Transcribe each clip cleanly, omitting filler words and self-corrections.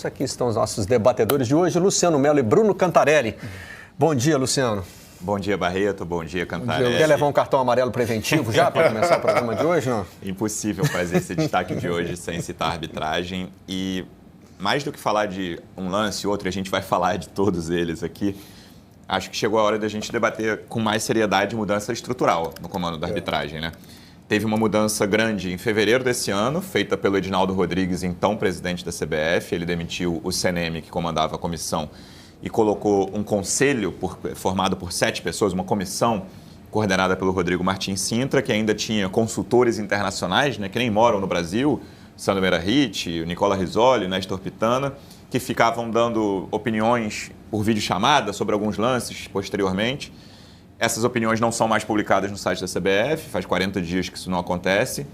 Aqui estão os nossos debatedores de hoje, Luciano Melo e Bruno Cantarelli. Bom dia, Luciano. Bom dia, Barreto. Bom dia, Cantarelli. Quer levar um cartão amarelo preventivo já para começar o programa de hoje, não? Impossível fazer esse destaque de hoje sem citar a arbitragem. E mais do que falar de um lance e outro, a gente vai falar de todos eles aqui. Acho que chegou a hora da gente debater com mais seriedade mudança estrutural no comando da arbitragem, né? Teve uma mudança grande em fevereiro desse ano, feita pelo Edinaldo Rodrigues, então presidente da CBF. Ele demitiu o CNM, que comandava a comissão, e colocou um conselho formado por 7 pessoas, uma comissão coordenada pelo Rodrigo Martins Sintra, que ainda tinha consultores internacionais, né, que nem moram no Brasil, Sandro Meirahit, Nicola Rizzoli, Néstor Pitana, que ficavam dando opiniões por videochamada sobre alguns lances posteriormente. Essas opiniões não são mais publicadas no site da CBF, faz 40 dias que isso não acontece.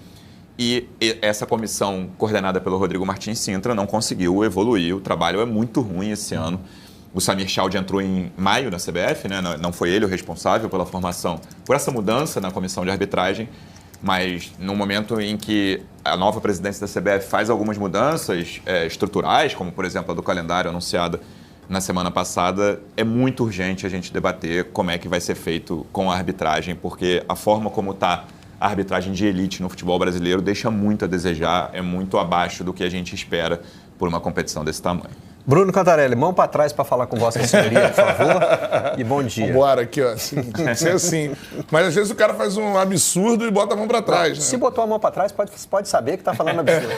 E essa comissão, coordenada pelo Rodrigo Martins Sintra, não conseguiu evoluir. O trabalho é muito ruim esse ano. O Samir Chald entrou em maio na CBF, né? Não foi ele o responsável pela formação, por essa mudança na comissão de arbitragem, mas no momento em que a nova presidência da CBF faz algumas mudanças estruturais, como por exemplo a do calendário anunciada na semana passada, é muito urgente a gente debater como é que vai ser feito com a arbitragem, porque a forma como está a arbitragem de elite no futebol brasileiro deixa muito a desejar, é muito abaixo do que a gente espera por uma competição desse tamanho. Bruno Cantarelli, mão para trás para falar com Vossa Senhoria, por favor, e bom dia. Bora aqui, ó. Tem que ser assim. Mas às vezes o cara faz um absurdo e bota a mão para trás. Né? Se botou a mão para trás, pode saber que está falando absurdo.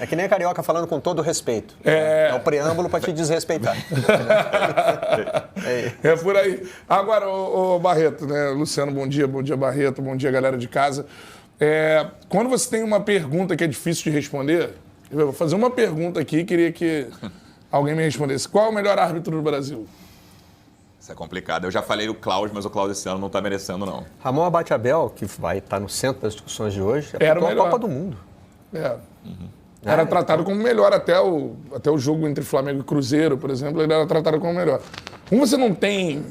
É que nem a carioca falando com todo respeito. É o preâmbulo para te desrespeitar. É por aí. Agora, ô Barreto, né? Luciano, bom dia Barreto, bom dia galera de casa. Quando você tem uma pergunta que é difícil de responder, eu vou fazer uma pergunta aqui e queria que alguém me respondesse. Qual é o melhor árbitro do Brasil? Isso é complicado. Eu já falei do Klaus, mas o Klaus esse ano não está merecendo, não. Ramon Abate Abel, que vai estar no centro das discussões de hoje, era a Copa do Mundo. Era tratado como melhor até o jogo entre Flamengo e Cruzeiro, por exemplo, ele era tratado como melhor. Como você não tem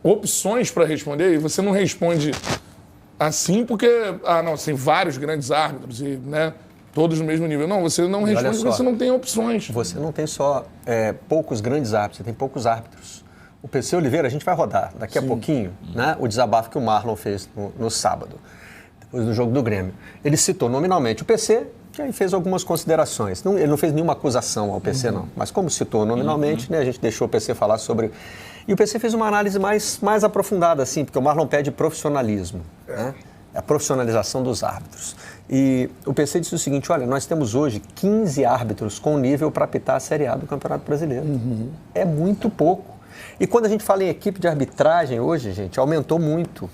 opções para responder, e você não responde assim porque, tem vários grandes árbitros e, né, todos no mesmo nível. Não, você não responde porque você não tem opções. Você não tem só poucos grandes árbitros, você tem poucos árbitros. O PC Oliveira, a gente vai rodar daqui a pouquinho, né, o desabafo que o Marlon fez no sábado, depois do jogo do Grêmio. Ele citou nominalmente o PC, que aí fez algumas considerações. Ele não fez nenhuma acusação ao PC, não. Mas como citou nominalmente, né, a gente deixou o PC falar sobre... E o PC fez uma análise mais aprofundada, assim, porque o Marlon pede profissionalismo, né? A profissionalização dos árbitros. E o PC disse o seguinte, olha, nós temos hoje 15 árbitros com nível para apitar a Série A do Campeonato Brasileiro. É muito pouco. E quando a gente fala em equipe de arbitragem hoje, gente, aumentou muito.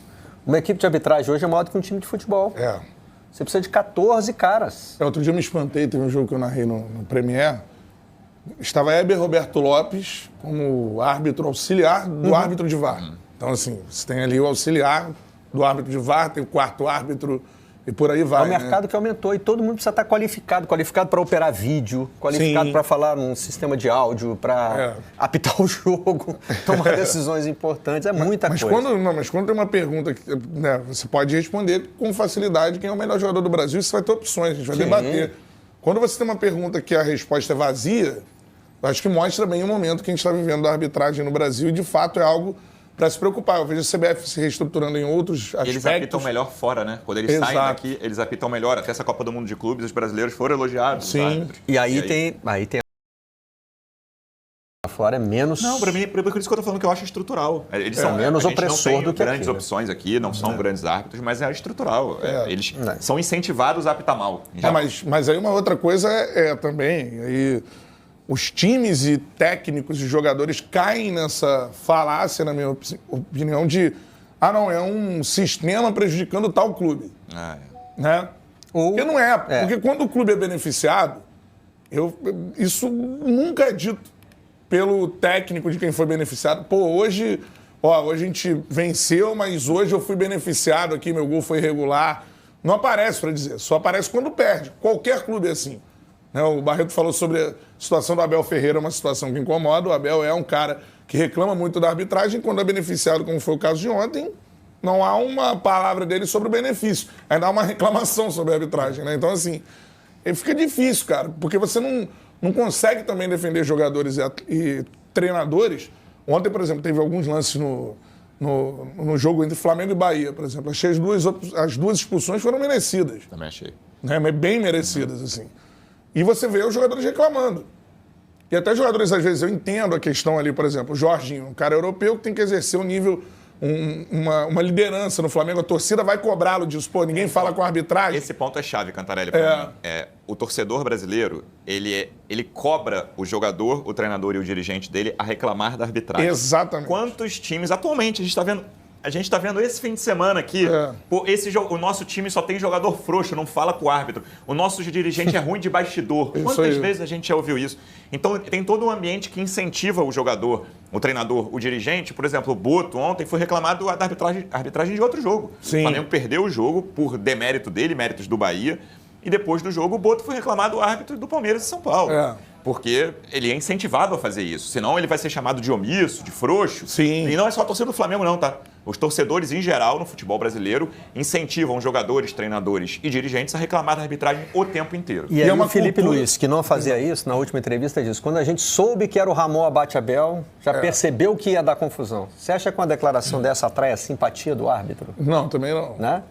Uma equipe de arbitragem hoje é maior do que um time de futebol. Você precisa de 14 caras. Outro dia eu me espantei, teve um jogo que eu narrei no Premier. Estava Heber Roberto Lopes como árbitro auxiliar do árbitro de VAR. Então, assim, você tem ali o auxiliar do árbitro de VAR, tem o quarto árbitro e por aí vai. É um mercado que aumentou e todo mundo precisa estar qualificado para operar vídeo, qualificado para falar num sistema de áudio, para apitar o jogo, tomar decisões importantes, muita coisa. Mas quando tem uma pergunta que, né, você pode responder com facilidade quem é o melhor jogador do Brasil, você vai ter opções, a gente vai debater. Quando você tem uma pergunta que a resposta é vazia, acho que mostra bem o momento que a gente está vivendo da arbitragem no Brasil e, de fato, é algo para se preocupar. Eu vejo a CBF se reestruturando em outros aspectos. Eles apitam melhor fora, né? Quando eles saem daqui, eles apitam melhor. Até essa Copa do Mundo de Clubes, os brasileiros foram elogiados. Sim. E aí tem fora é menos... Não, para mim, por isso que eu estou falando que eu acho estrutural. Eles são menos opressor do que grandes opções aqui, não são grandes árbitros, mas é estrutural. Eles são incentivados a apitar mal. Mas aí uma outra coisa também... Aí, os times e técnicos e jogadores caem nessa falácia, na minha opinião, de é um sistema prejudicando tal clube. Né? Porque não é. Porque quando o clube é beneficiado, isso nunca é dito pelo técnico de quem foi beneficiado. Hoje a gente venceu, mas hoje eu fui beneficiado aqui, meu gol foi irregular. Não aparece para dizer, só aparece quando perde. Qualquer clube é assim. O Barreto falou sobre a situação do Abel Ferreira, uma situação que incomoda. O Abel é um cara que reclama muito da arbitragem. Quando é beneficiado, como foi o caso de ontem, não há uma palavra dele sobre o benefício. Ainda há uma reclamação sobre a arbitragem, né? Então, assim, fica difícil, cara, porque você não não consegue também defender jogadores e treinadores. Ontem, por exemplo, teve alguns lances no jogo entre Flamengo e Bahia, por exemplo. Achei as duas expulsões foram merecidas. Também achei. Né? Mas bem merecidas, assim. E você vê os jogadores reclamando. E até jogadores, às vezes, eu entendo a questão ali, por exemplo, o Jorginho, um cara europeu que tem que exercer um nível, uma liderança no Flamengo, a torcida vai cobrá-lo disso. Pô, ninguém fala com a arbitragem. Esse ponto é chave, Cantarelli, pra mim. O torcedor brasileiro, ele cobra o jogador, o treinador e o dirigente dele a reclamar da arbitragem. Exatamente. Quantos times, atualmente, a gente está vendo esse fim de semana aqui, pô, o nosso time só tem jogador frouxo, não fala com o árbitro. O nosso dirigente é ruim de bastidor. Quantas vezes a gente já ouviu isso? Então, tem todo um ambiente que incentiva o jogador, o treinador, o dirigente. Por exemplo, o Boto ontem foi reclamado da arbitragem de outro jogo. Sim. O Flamengo perdeu o jogo por demérito dele, méritos do Bahia. E depois do jogo, o Boto foi reclamado do árbitro do Palmeiras e São Paulo. Porque ele é incentivado a fazer isso. Senão ele vai ser chamado de omisso, de frouxo. Sim. E não é só a torcida do Flamengo, não, tá? Os torcedores, em geral, no futebol brasileiro, incentivam jogadores, treinadores e dirigentes a reclamar da arbitragem o tempo inteiro. E aí o Felipe Luiz, que não fazia isso, na última entrevista disse, quando a gente soube que era o Ramon Abate-Abel, já percebeu que ia dar confusão. Você acha que uma declaração dessa atrai a simpatia do árbitro? Não, também não. Né?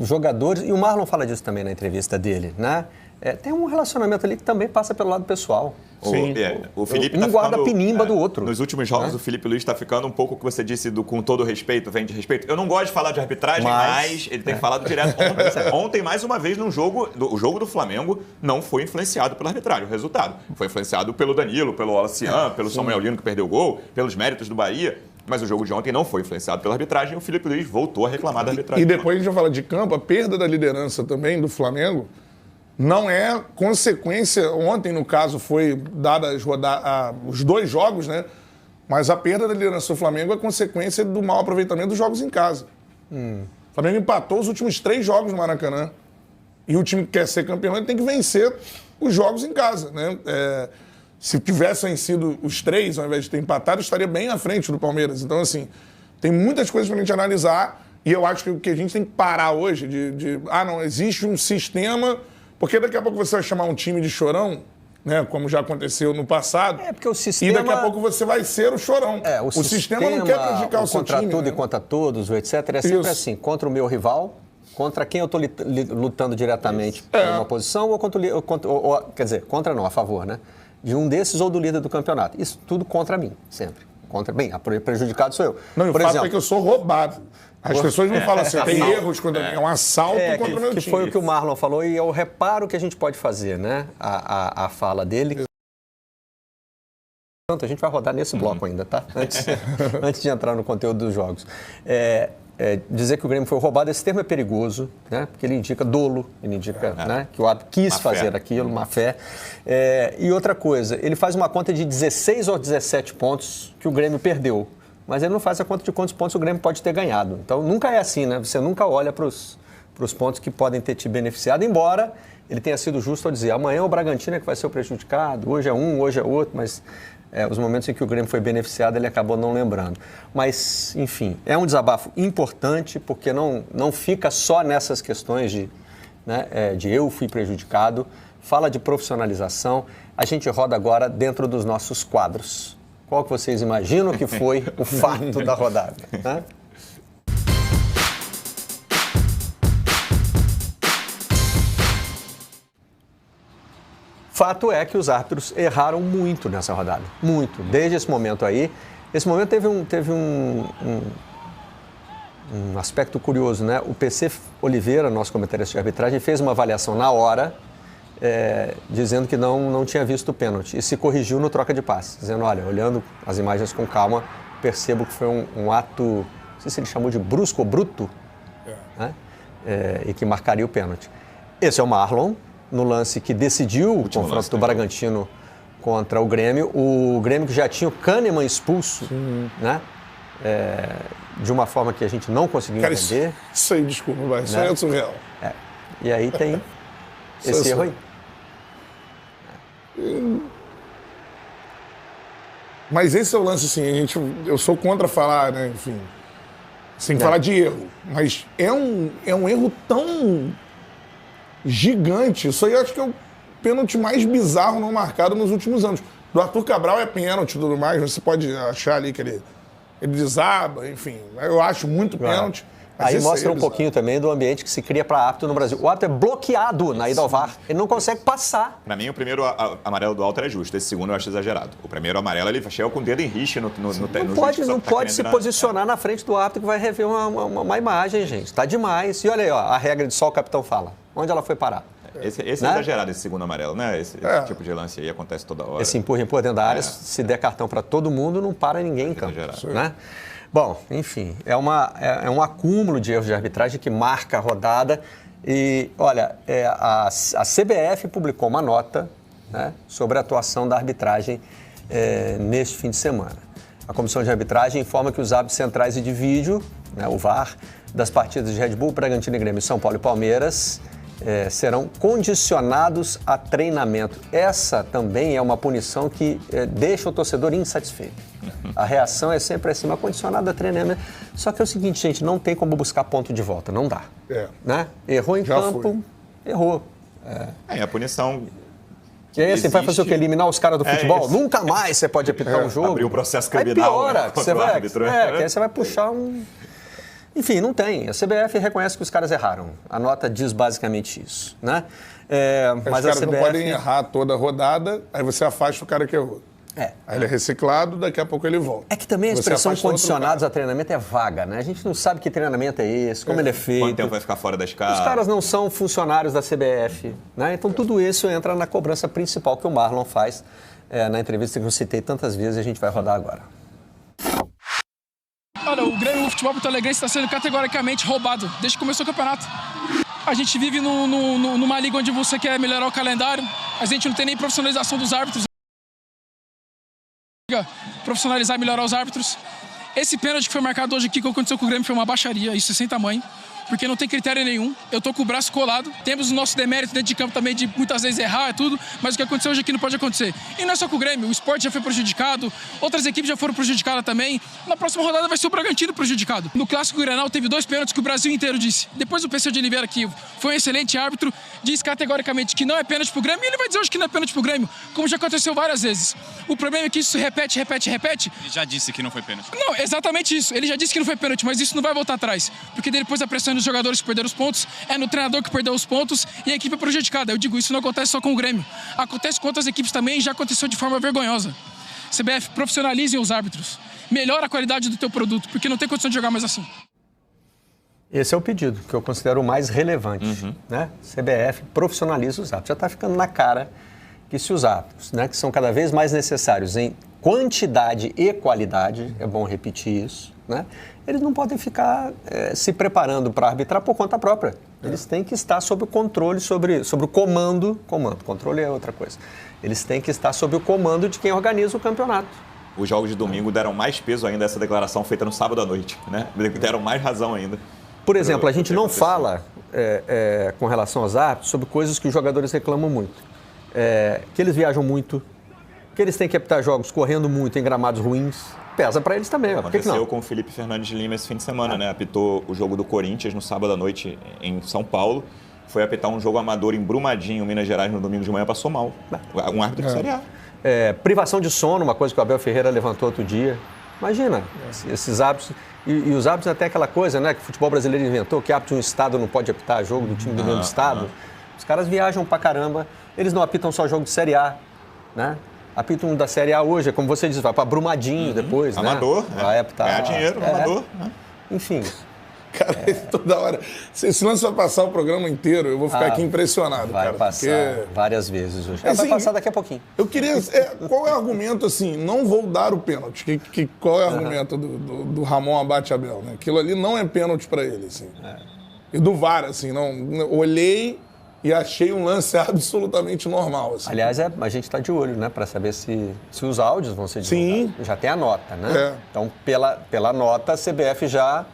Os jogadores, e o Marlon fala disso também na entrevista dele, né? Tem um relacionamento ali que também passa pelo lado pessoal. Sim. O Felipe um guarda a pinimba do outro. Nos últimos jogos, o Felipe Luiz está ficando um pouco o que você disse com todo respeito, vem de respeito. Eu não gosto de falar de arbitragem, mas ele tem falado direto. Ontem, mais uma vez, o jogo do Flamengo não foi influenciado pela arbitragem. O resultado foi influenciado pelo Danilo, pelo Olacian, pelo Samuel Lino, que perdeu o gol, pelos méritos do Bahia. Mas o jogo de ontem não foi influenciado pela arbitragem e o Felipe Luiz voltou a reclamar da arbitragem. E depois a gente vai falar de campo, a perda da liderança também do Flamengo não é consequência. Ontem, no caso, foi dada os dois jogos, né? Mas a perda da liderança do Flamengo é consequência do mau aproveitamento dos jogos em casa. O Flamengo empatou os últimos 3 jogos no Maracanã. E o time que quer ser campeão ele tem que vencer os jogos em casa, né? Se tivessem sido os 3, ao invés de ter empatado, estaria bem à frente do Palmeiras. Então, assim, tem muitas coisas para a gente analisar. E eu acho que o que a gente tem que parar hoje não, existe um sistema. Porque daqui a pouco você vai chamar um time de chorão, né, como já aconteceu no passado. Porque o sistema... E daqui a pouco você vai ser o chorão. O sistema não quer prejudicar o seu time. Contra tudo né? e contra todos, etc. É sempre assim, contra o meu rival, contra quem eu estou lutando diretamente por uma posição, quer dizer, contra não, a favor, né? De um desses ou do líder do campeonato. Isso tudo contra mim, sempre. Bem, prejudicado sou eu. Não, por exemplo, é que eu sou roubado. As pessoas não falam assim, tem erros, é um assalto contra o meu time. Que foi o que o Marlon falou e é o reparo que a gente pode fazer, né? A fala dele. A gente vai rodar nesse bloco ainda, tá? Antes de entrar no conteúdo dos jogos. Dizer que o Grêmio foi roubado, esse termo é perigoso, né? Porque ele indica dolo, ele indica né? que o árbitro quis fazer aquilo, má fé. E outra coisa, ele faz uma conta de 16 ou 17 pontos que o Grêmio perdeu. Mas ele não faz a conta de quantos pontos o Grêmio pode ter ganhado. Então, nunca é assim, né? Você nunca olha para os pontos que podem ter te beneficiado, embora ele tenha sido justo ao dizer amanhã o Bragantino é que vai ser o prejudicado, hoje é um, hoje é outro, mas os momentos em que o Grêmio foi beneficiado ele acabou não lembrando. Mas, enfim, é um desabafo importante, porque não fica só nessas questões de eu fui prejudicado, fala de profissionalização. A gente roda agora dentro dos nossos quadros. Qual que vocês imaginam que foi o fato da rodada? Né? Fato é que os árbitros erraram muito nessa rodada. Muito. Desde esse momento aí. Esse momento teve um aspecto curioso, né? O PC Oliveira, nosso comentarista de arbitragem, fez uma avaliação na hora, dizendo que não tinha visto o pênalti e se corrigiu no troca de passes, dizendo, olha, olhando as imagens com calma, percebo que foi um ato, não sei se ele chamou de brusco ou bruto, né? E que marcaria o pênalti. Esse é o Marlon, no lance que decidiu o confronto do Bragantino contra o Grêmio que já tinha o Kahneman expulso, né? De uma forma que a gente não conseguiu entender. Isso aí, desculpa, vai. Isso aí é surreal. E aí tem esse erro aí. Mas esse é o lance, assim, eu sou contra falar, né, enfim, sem falar de erro, mas é um erro tão gigante, isso aí eu acho que pênalti mais bizarro não marcado nos últimos anos. Do Arthur Cabral é pênalti e tudo mais, você pode achar ali que ele desaba, enfim. Eu acho muito pênalti. Aí mostra um pouquinho também do ambiente que se cria para árbitro no Brasil. O árbitro é bloqueado na ida ao VAR. Ele não consegue passar. Para mim, o primeiro amarelo do Alter é justo. Esse segundo eu acho exagerado. O primeiro amarelo, ele chega com o dedo em rixa no Não pode se posicionar na frente do árbitro que vai rever uma imagem, gente. Está demais. E olha aí, ó, a regra de só o capitão fala. Onde ela foi parar? Esse é exagerado, esse segundo amarelo, né? Esse tipo de lance aí acontece toda hora. Esse empurra dentro da área, se der cartão para todo mundo, não para ninguém em campo. Né? Bom, enfim, é um acúmulo de erros de arbitragem que marca a rodada. E, olha, a CBF publicou uma nota, né, sobre a atuação da arbitragem neste fim de semana. A Comissão de Arbitragem informa que os árbitros centrais e de vídeo, né, o VAR, das partidas de Red Bull, Bragantino e Grêmio, São Paulo e Palmeiras, serão condicionados a treinamento. Essa também é uma punição que deixa o torcedor insatisfeito. A reação é sempre assim, mas condicionado a treinamento. Só que é o seguinte, gente, não tem como buscar ponto de volta, não dá. Né? Errou em campo, errou. A punição... E aí, você vai fazer o quê? Eliminar os caras do futebol? Nunca mais você pode apitar um jogo. Abrir um processo criminal. Aí piora, que aí você vai puxar um... Enfim, não tem. A CBF reconhece que os caras erraram. A nota diz basicamente isso, né? Mas os caras não podem errar toda a rodada, aí você afasta o cara que errou. Aí ele é reciclado, daqui a pouco ele volta. É que também a expressão condicionados a treinamento é vaga, né? A gente não sabe que treinamento é esse, como ele é feito. Quanto tempo vai ficar fora da escala? Os caras não são funcionários da CBF, né? Então tudo isso entra na cobrança principal que o Marlon faz na entrevista que eu citei tantas vezes e a gente vai rodar agora. Olha, o Grêmio, o futebol porto-alegrense está sendo categoricamente roubado desde que começou o campeonato. A gente vive numa liga onde você quer melhorar o calendário, a gente não tem nem profissionalização dos árbitros. Profissionalizar e melhorar os árbitros. Esse pênalti que foi marcado hoje aqui, que aconteceu com o Grêmio, foi uma baixaria, isso é sem tamanho, porque não tem critério nenhum. Eu tô com o braço colado, temos o nosso demérito dentro de campo também de muitas vezes errar, tudo, mas o que aconteceu hoje aqui não pode acontecer. E não é só com o Grêmio, o Sport já foi prejudicado, outras equipes já foram prejudicadas também. Na próxima rodada vai ser o Bragantino prejudicado. No Clássico Grenal teve 2 pênaltis que o Brasil inteiro disse. Depois o PC de Oliveira, que foi um excelente árbitro, diz categoricamente que não é pênalti pro Grêmio, e ele vai dizer hoje que não é pênalti pro Grêmio, como já aconteceu várias vezes. O problema é que isso repete. Ele já disse que não foi pênalti. Não, exatamente isso. Ele já disse que não foi pênalti, mas isso não vai voltar atrás. Porque depois a pressão dos jogadores que perderam os pontos, é no treinador que perdeu os pontos e a equipe é prejudicada. Eu digo, isso não acontece só com o Grêmio. Acontece com outras equipes também e já aconteceu de forma vergonhosa. CBF, profissionalizem os árbitros. Melhora a qualidade do teu produto, porque não tem condição de jogar mais assim. Esse é o pedido que eu considero o mais relevante. Né? CBF profissionaliza os árbitros. Já está ficando na cara que se os árbitros, né, que são cada vez mais necessários em quantidade e qualidade, é bom repetir isso, né? Eles não podem ficar se preparando para arbitrar por conta própria. Eles têm que estar sob o controle, sobre o comando. Controle é outra coisa. Eles têm que estar sob o comando de quem organiza o campeonato. Os jogos de domingo deram mais peso ainda a essa declaração feita no sábado à noite, né? Deram mais razão ainda. Por exemplo, a gente não fala, com relação aos árbitros, sobre coisas que os jogadores reclamam muito. Que eles viajam muito, que eles têm que apitar jogos correndo muito em gramados ruins. Pesa para eles também. Aconteceu com o Felipe Fernandes de Lima esse fim de semana, né? Apitou o jogo do Corinthians no sábado à noite em São Paulo. Foi apitar um jogo amador em Brumadinho, Minas Gerais, no domingo de manhã, passou mal. Um árbitro de Série A. Privação de sono, uma coisa que o Abel Ferreira levantou outro dia. Imagina, esses árbitros... E os árbitros até aquela coisa, né, que o futebol brasileiro inventou, que árbitro de um estado não pode apitar jogo do time do mesmo estado. Os caras viajam pra caramba, eles não apitam só jogo de Série A, né? Apitam da Série A hoje, como você diz, vai pra Brumadinho depois, amador, né? Vai apitar... Ganhar dinheiro, amador. Enfim... Cara, toda hora. Se esse lance vai passar o programa inteiro, eu vou ficar aqui impressionado, vai cara. Passar várias vezes hoje. Assim, vai passar daqui a pouquinho. Eu queria... qual é o argumento, assim, não vou dar o pênalti? Qual é o argumento do Ramon Abate Abel, né? Aquilo ali não é pênalti pra ele, assim. E do VAR, assim, não... Olhei e achei um lance absolutamente normal, assim. Aliás, a gente está de olho, né, para saber se os áudios vão ser divulgados. Sim. Já tem a nota, né? Então, pela nota, a CBF já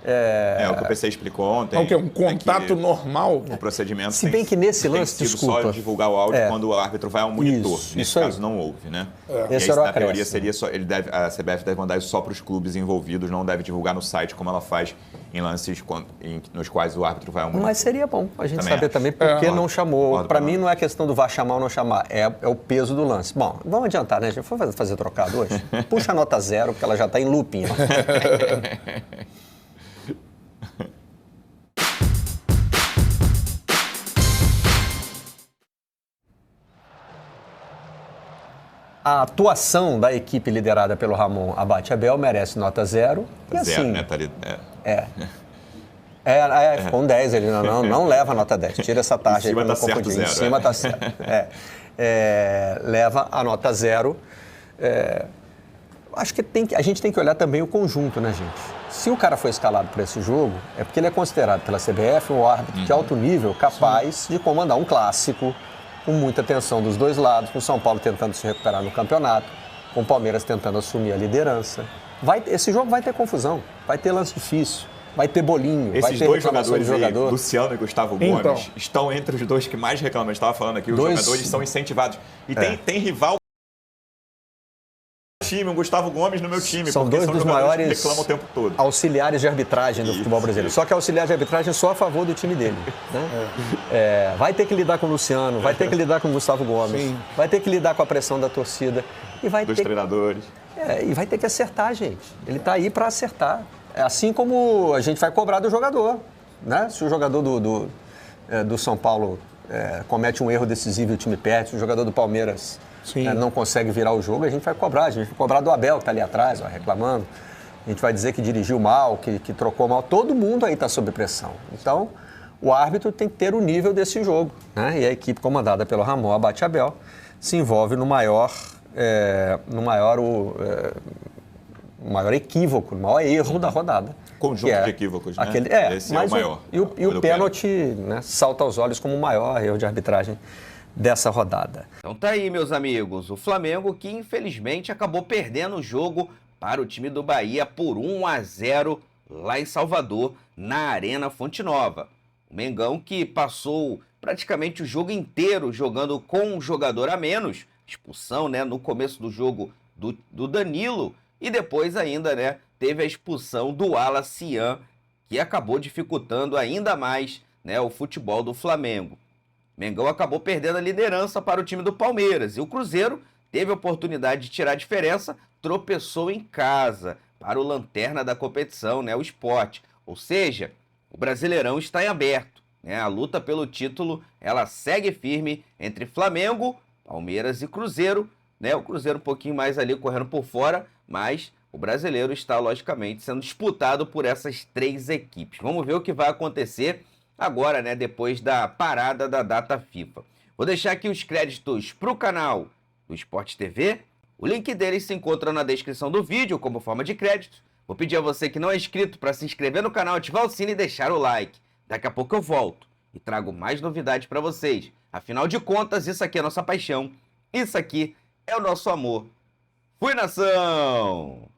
O que o PC explicou ontem. É o quê? Um contato normal? O procedimento Se bem que nesse lance, tem sido desculpa. só divulgar o áudio quando o árbitro vai ao monitor. Nesse isso aí. caso não houve, né? Esse E aí, era o na teoria acréscimo. seria só, a CBF deve mandar isso só para os clubes envolvidos, não deve divulgar no site como ela faz em lances nos quais o árbitro vai ao monitor. Mas seria bom a gente Também saber acho. também por que não chamou. Concordo Para com mim ela. não é questão do VAR chamar ou não chamar, é o peso do lance. Bom, vamos adiantar, né? A gente foi fazer trocado hoje? Puxa a nota 0, porque ela já está em looping. A atuação da equipe liderada pelo Ramon Abate Abel merece nota 0. E Zero, assim, né? Tá ali, ficou um 10, ele não leva a nota 10. Tira essa taxa aí Em cima pra tá não certo, confundir. Em zero, cima tá certo. Leva a nota 0. Acho que a gente tem que olhar também o conjunto, né, gente? Se o cara foi escalado para esse jogo, é porque ele é considerado pela CBF um árbitro de alto nível, capaz de comandar um clássico, com muita tensão dos dois lados, com o São Paulo tentando se recuperar no campeonato, com o Palmeiras tentando assumir a liderança. Esse jogo vai ter confusão, vai ter lance difícil, vai ter bolinho, vai Esses ter dois reclamação de jogadores aí, jogador. Luciano e Gustavo Então. Gomes, estão entre os dois que mais reclamam. A gente estava falando aqui, os jogadores são incentivados. E tem rival time, o Gustavo Gomes no meu time, São porque dois são dos jogadores maiores que reclamam o tempo todo. auxiliares de arbitragem do futebol brasileiro. isso. Só que auxiliar de arbitragem só a favor do time dele. Né? Vai ter que lidar com o Luciano, vai ter que lidar com o Gustavo Gomes, Sim. vai ter que lidar com a pressão da torcida. E vai Dos ter treinadores. E vai ter que acertar, gente. Ele está aí para acertar. É assim como a gente vai cobrar do jogador. Né? Se o jogador do São Paulo comete um erro decisivo e o time perde, se o jogador do Palmeiras não consegue virar o jogo, a gente vai cobrar. A gente vai cobrar do Abel, que está ali atrás, reclamando. A gente vai dizer que dirigiu mal, que trocou mal. Todo mundo aí está sob pressão. Então, o árbitro tem que ter o nível desse jogo. Né? E a equipe comandada pelo Ramon Abate Abel se envolve no maior equívoco, no maior erro da rodada. Conjunto de equívocos, né? Esse é o maior. E o pênalti, né, salta aos olhos como o maior erro de arbitragem dessa rodada. Então tá aí, meus amigos, o Flamengo que infelizmente acabou perdendo o jogo para o time do Bahia por 1-0 lá em Salvador, na Arena Fonte Nova. O Mengão que passou praticamente o jogo inteiro jogando com um jogador a menos, expulsão, né, no começo do jogo do Danilo, e depois ainda, né, teve a expulsão do Wallace Ian, que acabou dificultando ainda mais, né, o futebol do Flamengo. Mengão acabou perdendo a liderança para o time do Palmeiras, e o Cruzeiro teve a oportunidade de tirar a diferença, tropeçou em casa para o lanterna da competição, né, o Sport. Ou seja, o Brasileirão está em aberto, né? A luta pelo título, ela segue firme entre Flamengo, Palmeiras e Cruzeiro, né? O Cruzeiro um pouquinho mais ali correndo por fora, mas o Brasileiro está, logicamente, sendo disputado por essas três equipes. Vamos ver o que vai acontecer agora, né, depois da parada da data FIFA. Vou deixar aqui os créditos para o canal do Sport TV. O link deles se encontra na descrição do vídeo como forma de crédito. Vou pedir a você que não é inscrito para se inscrever no canal, ativar o sino e deixar o like. Daqui a pouco eu volto e trago mais novidades para vocês. Afinal de contas, isso aqui é a nossa paixão. Isso aqui é o nosso amor. Fui, nação!